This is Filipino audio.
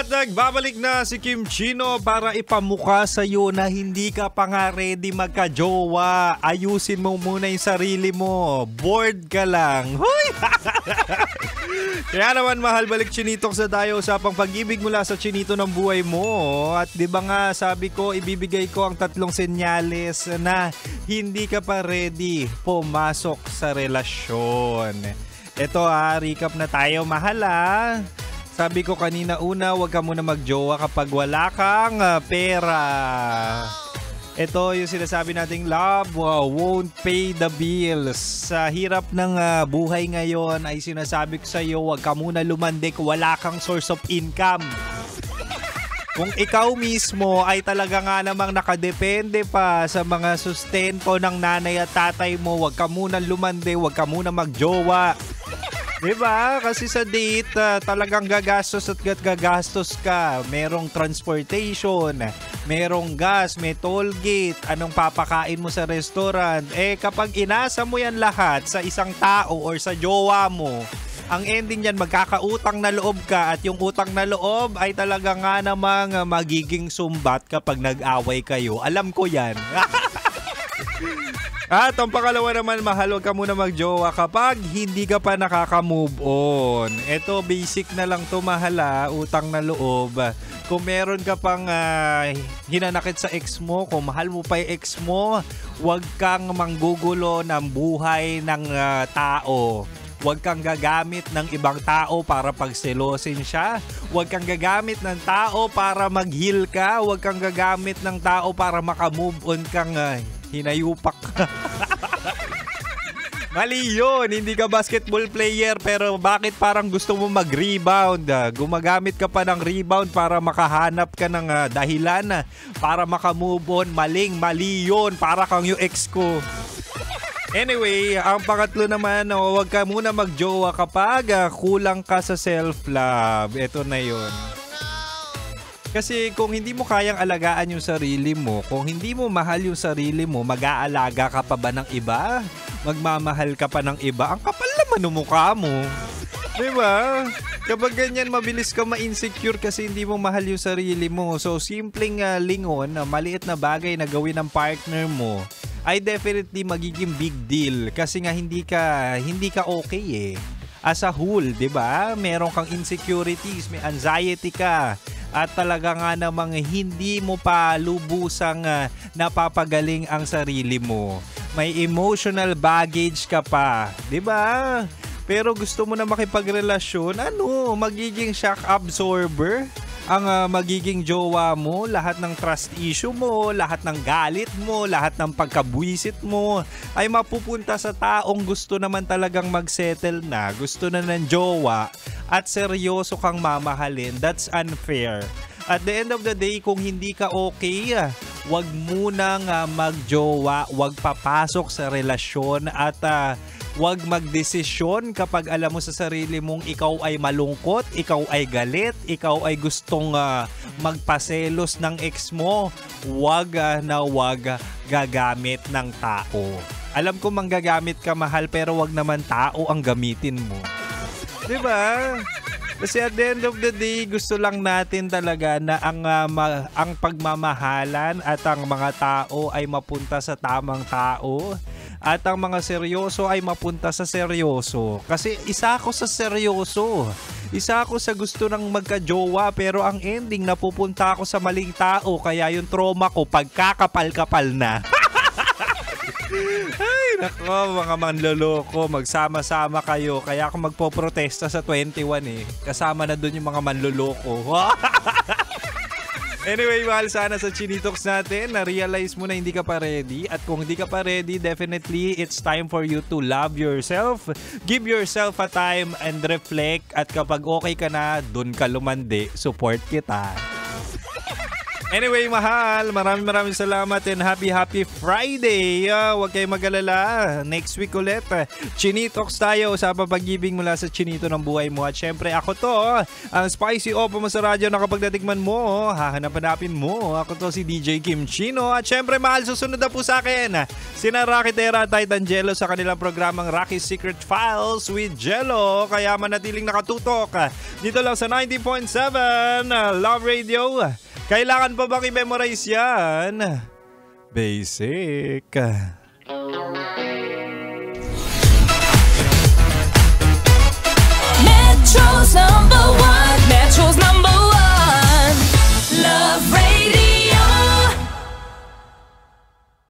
At nagbabalik na si Kim Chino para ipamukha sa'yo na hindi ka pa nga ready magka-jowa. Ayusin mo muna yung sarili mo. Bored ka lang. Hoy! Kaya naman mahal, balik Chinito sa tayo usapang pag-ibig mula sa chinito ng buhay mo. At di ba nga sabi ko, ibibigay ko ang 3 senyales na hindi ka pa ready pumasok sa relasyon. Ito recap na tayo mahal Sabi ko kanina una, huwag ka muna magjowa kapag wala kang pera. Ito yung sinasabi nating love won't pay the bills. Sa hirap ng buhay ngayon ay sinasabi ko sa iyo, huwag ka muna lumandik, wala kang source of income. Kung ikaw mismo ay talaga nga namang nakadepende pa sa mga sustento ng nanay at tatay mo, huwag ka muna lumande, huwag ka muna magjowa. Diba? Kasi sa date, talagang gagastos at gagastos ka. Merong transportation, merong gas, may toll gate, anong papakain mo sa restaurant. Kapag inasa mo yan lahat sa isang tao or sa jowa mo, ang ending yan, magkakautang na loob ka at yung utang na loob ay talaga nga namang magiging sumbat kapag nag-away kayo. Alam ko yan. At ang pangalawa naman, mahal, huwag ka muna magjowa kapag hindi ka pa nakaka-move on. Ito, basic na lang to mahal utang na loob. Kung meron ka pang hinanakit sa ex mo, kung mahal mo pa yung ex mo, huwag kang manggugulo ng buhay ng tao. Huwag kang gagamit ng ibang tao para pagselosin siya. Huwag kang gagamit ng tao para mag-heal ka. Huwag kang gagamit ng tao para makamove on kang hinayupak. Mali yun. Hindi ka basketball player pero bakit parang gusto mo mag-rebound? Gumagamit ka pa ng rebound para makahanap ka ng dahilan para makamove on. Mali yun. Para kang yung ex ko. Anyway, ang pangatlo naman, huwag ka muna magjowa kapag kulang ka sa self-love. Ito na yun. Kasi kung hindi mo kayang alagaan yung sarili mo, kung hindi mo mahal yung sarili mo, mag-aalaga ka pa ba ng iba? Magmamahal ka pa ng iba? Ang kapal naman ng mukha mo. Diba? Kapag ganyan, mabilis ka ma-insecure kasi hindi mo mahal yung sarili mo. So, simpleng lingon, maliit na bagay na gawin ng partner mo, ay definitely magiging big deal kasi nga hindi ka okay as a whole, 'di ba? Meron kang insecurities, may anxiety ka at talaga nga namang hindi mo pa lubusang napapagaling ang sarili mo. May emotional baggage ka pa, 'di ba? Pero gusto mo na makipagrelasyon, magiging shock absorber ang magiging jowa mo, lahat ng trust issue mo, lahat ng galit mo, lahat ng pagkabwisit mo ay mapupunta sa taong gusto naman talagang magsettle na, gusto na ng jowa at seryoso kang mamahalin. That's unfair. At the end of the day, kung hindi ka okay, wag munang magjowa, wag papasok sa relasyon at huwag magdesisyon kapag alam mo sa sarili mong ikaw ay malungkot, ikaw ay galit, ikaw ay gustong magpaselos ng ex mo. Huwag gagamit ng tao. Alam ko manggagamit ka mahal pero huwag naman tao ang gamitin mo. Diba? Kasi at the end of the day, gusto lang natin talaga na ang pagmamahalan at ang mga tao ay mapunta sa tamang tao. At ang mga seryoso ay mapunta sa seryoso. Kasi isa ako sa seryoso. Isa ako sa gusto ng magka-jowa pero ang ending napupunta ako sa maling tao. Kaya yung trauma ko pagkakapal-kapal na. Ay, nako mga manloloko. Magsama-sama kayo. Kaya ako magpoprotesta sa 21 Kasama na dun yung mga manloloko. Anyway, mahal, sana sa Chinitox natin, na-realize mo na hindi ka pa ready. At kung hindi ka pa ready, definitely it's time for you to love yourself. Give yourself a time and reflect. At kapag okay ka na, dun ka lumandi. Support kita. Anyway, mahal, maraming salamat and happy Friday. Huwag kayong mag-alala. Next week ulit, Chinitox tayo. Usapang pag-ibig mula sa chinito ng buhay mo. At syempre, ako to, ang spicy opo mo sa radyo na kapag natikman mo, hahanap-hanapin mo. Ako to si DJ Kim Chino. At syempre, mahal, susunod na po sa akin sina Rocky Terra at Titan Jello sa kanilang programang Rocky's Secret Files with Jello. Kaya manatiling nakatutok Dito lang sa 90.7 Love Radio. Kailangan pa bang i-memorize yan? Basic.